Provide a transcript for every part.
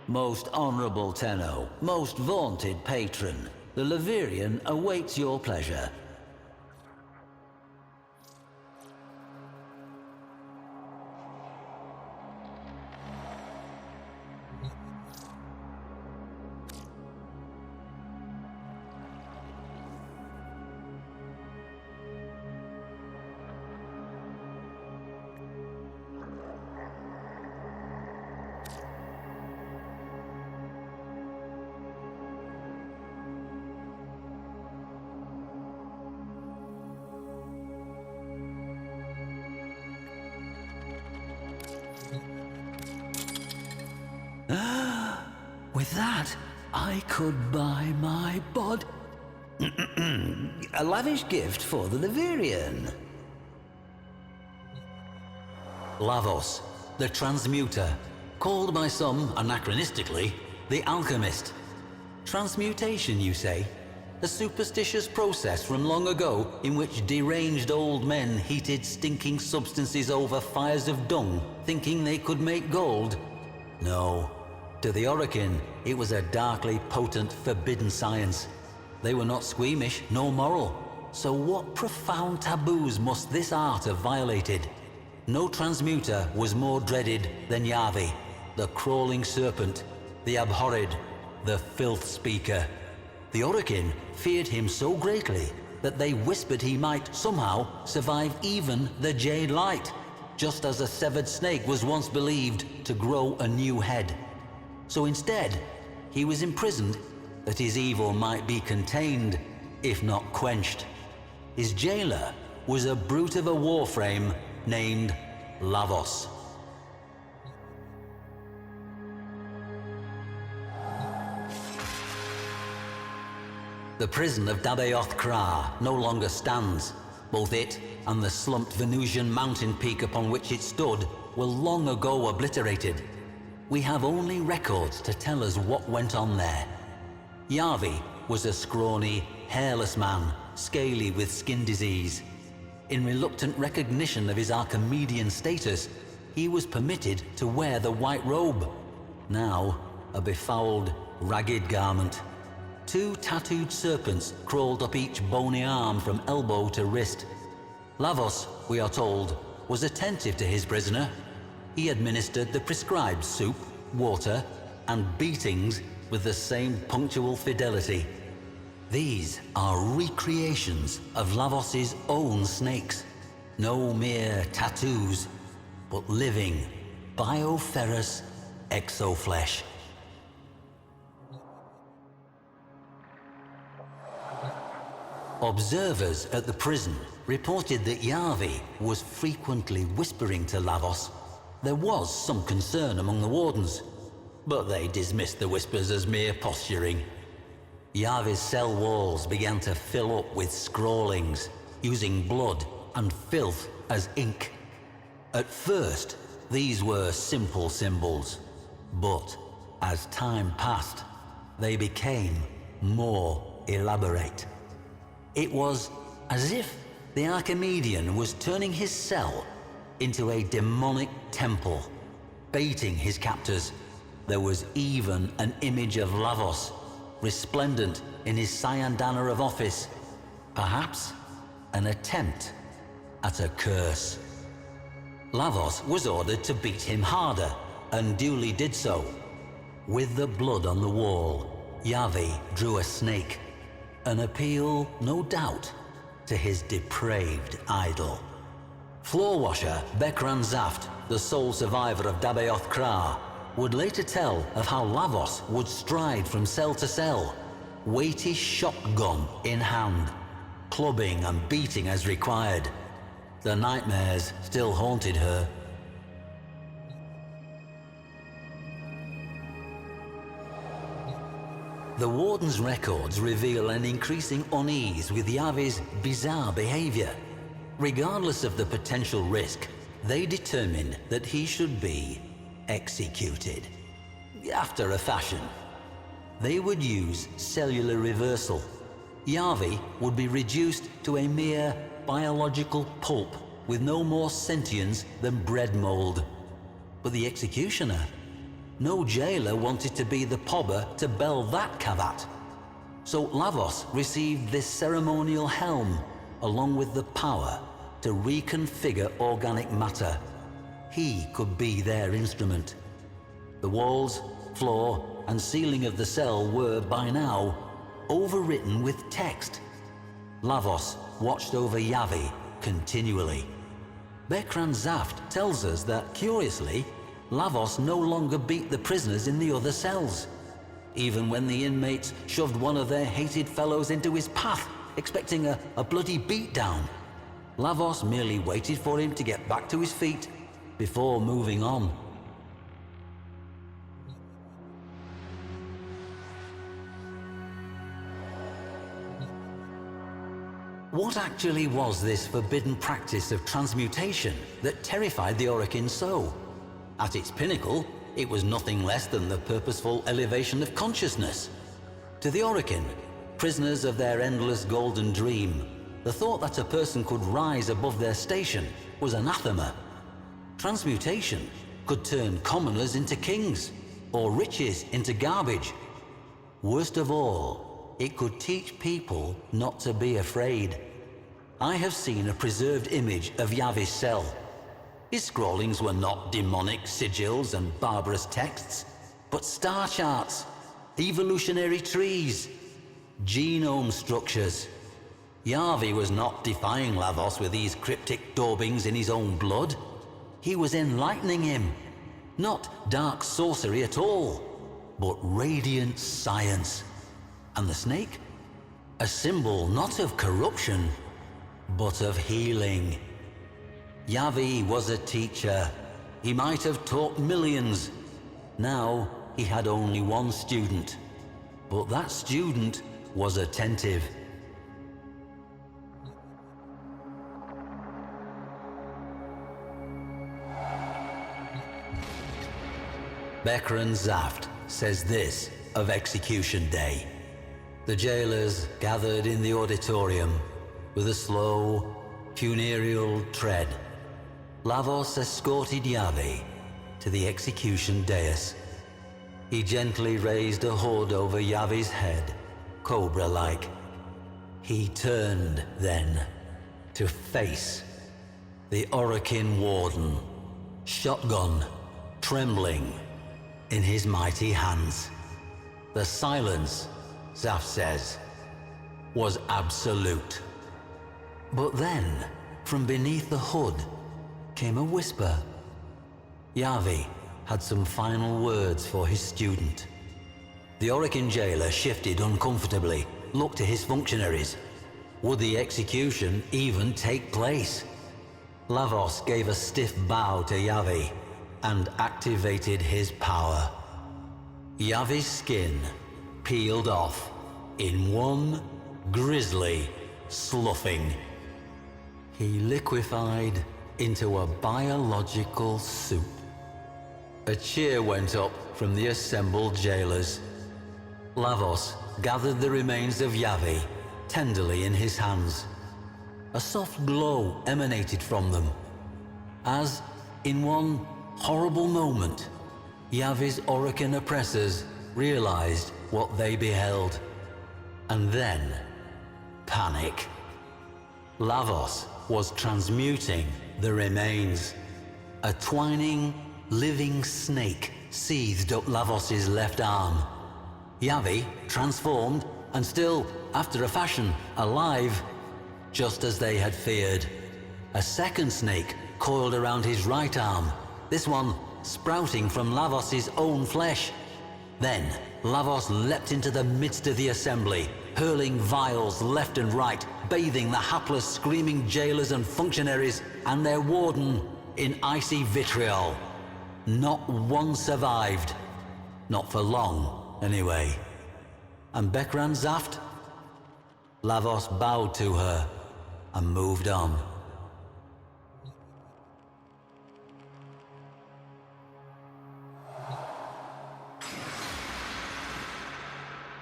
Most honorable Tenno, most vaunted patron, the Lavirian awaits your pleasure. With that, I could buy my bod. A lavish gift for the Lavirian. Lavos, the Transmuter, called by some, anachronistically, the Alchemist. Transmutation, you say? A superstitious process from long ago in which deranged old men heated stinking substances over fires of dung, thinking they could make gold? No. To the Orokin, it was a darkly potent, forbidden science. They were not squeamish, nor moral. So what profound taboos must this art have violated? No transmuter was more dreaded than Yavi, the crawling serpent, the abhorred, the filth speaker. The Orokin feared him so greatly that they whispered he might somehow survive even the Jade Light, just as a severed snake was once believed to grow a new head. So instead, he was imprisoned that his evil might be contained, if not quenched. His jailer was a brute of a warframe named Lavos. The prison of Dabaoth Kra no longer stands. Both it and the slumped Venusian mountain peak upon which it stood were long ago obliterated. We have only records to tell us what went on there. Yavi was a scrawny, hairless man, scaly with skin disease. In reluctant recognition of his Archimedean status, he was permitted to wear the white robe, now a befouled, ragged garment. 2 tattooed serpents crawled up each bony arm from elbow to wrist. Lavos, we are told, was attentive to his prisoner. He administered the prescribed soup, water, and beatings with the same punctual fidelity. These are recreations of Lavos's own snakes. No mere tattoos, but living, bioferrous exoflesh. Observers at the prison reported that Yavi was frequently whispering to Lavos. There was some concern among the wardens, but they dismissed the whispers as mere posturing. Yavi's cell walls began to fill up with scrawlings, using blood and filth as ink. At first, these were simple symbols, but as time passed, they became more elaborate. It was as if the Archimedean was turning his cell into a demonic temple, baiting his captors. There was even an image of Lavos, resplendent in his cyandana of office, perhaps an attempt at a curse. Lavos was ordered to beat him harder, and duly did so. With the blood on the wall, Yavi drew a snake, an appeal, no doubt, to his depraved idol. Floor washer Bekran Zaft, the sole survivor of Dabaoth Kra, would later tell of how Lavos would stride from cell to cell, weighty shotgun in hand, clubbing and beating as required. The nightmares still haunted her. The warden's records reveal an increasing unease with Yavi's bizarre behavior. Regardless of the potential risk, they determined that he should be executed. After a fashion. They would use cellular reversal. Yavi would be reduced to a mere biological pulp with no more sentience than bread mold. But the executioner, No jailer wanted to be the pobber to bell that cavat. So Lavos received this ceremonial helm, along with the power to reconfigure organic matter. He could be their instrument. The walls, floor, and ceiling of the cell were, by now, overwritten with text. Lavos watched over Yavi continually. Bekran Zaft tells us that, curiously, Lavos no longer beat the prisoners in the other cells. Even when the inmates shoved one of their hated fellows into his path, expecting a bloody beatdown, Lavos merely waited for him to get back to his feet before moving on. What actually was this forbidden practice of transmutation that terrified the Orokin so? At its pinnacle, it was nothing less than the purposeful elevation of consciousness. To the Orokin, prisoners of their endless golden dream, the thought that a person could rise above their station was anathema. Transmutation could turn commoners into kings, or riches into garbage. Worst of all, it could teach people not to be afraid. I have seen a preserved image of Yavi's cell. His scrawlings were not demonic sigils and barbarous texts, but star charts, evolutionary trees, genome structures. Yavi was not defying Lavos with these cryptic daubings in his own blood. He was enlightening him. Not dark sorcery at all, but radiant science. And the snake? A symbol not of corruption, but of healing. Yavi was a teacher. He might have taught millions. Now he had only one student, but that student was attentive. Bekran Zaft says this of Execution Day. The jailers gathered in the auditorium with a slow, funereal tread. Lavos escorted Yavi to the execution dais. He gently raised a hood over Yavi's head, cobra-like. He turned, then, to face the Orokin warden, shotgun trembling in his mighty hands. The silence, Zaft says, was absolute. But then, from beneath the hood, came a whisper. Yavi had some final words for his student. The Orokin jailer shifted uncomfortably, looked to his functionaries. Would the execution even take place? Lavos gave a stiff bow to Yavi and activated his power. Yavi's skin peeled off in one grisly sloughing. He liquefied into a biological soup. A cheer went up from the assembled jailers. Lavos gathered the remains of Yavi tenderly in his hands. A soft glow emanated from them, as, in one horrible moment, Yavi's Orokin oppressors realized what they beheld. And then, panic. Lavos was transmuting the remains. A twining, living snake seethed up Lavos's left arm. Yavi, transformed, and still, after a fashion, alive, just as they had feared. A second snake coiled around his right arm, this one sprouting from Lavos's own flesh. Then, Lavos leapt into the midst of the assembly, hurling vials left and right, bathing the hapless, screaming jailers and functionaries and their warden in icy vitriol. Not one survived. Not for long, anyway. And Bekran Zaft? Lavos bowed to her and moved on.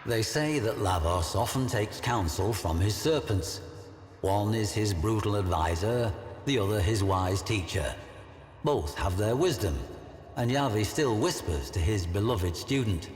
They say that Lavos often takes counsel from his serpents. One is his brutal advisor, the other his wise teacher. Both have their wisdom, and Yavi still whispers to his beloved student.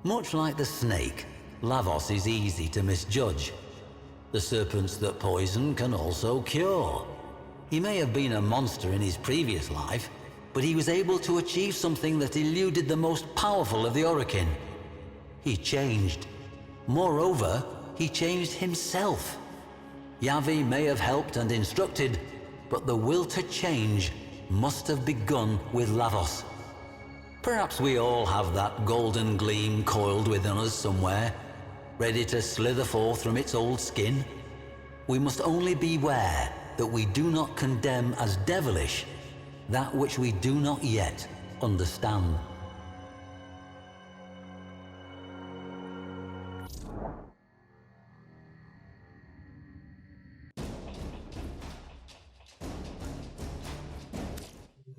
Much like the snake, Lavos is easy to misjudge. The serpents that poison can also cure. He may have been a monster in his previous life, but he was able to achieve something that eluded the most powerful of the Orokin. He changed. Moreover, he changed himself. Yavi may have helped and instructed, but the will to change must have begun with Lavos. Perhaps we all have that golden gleam coiled within us somewhere, ready to slither forth from its old skin. We must only beware that we do not condemn as devilish that which we do not yet understand.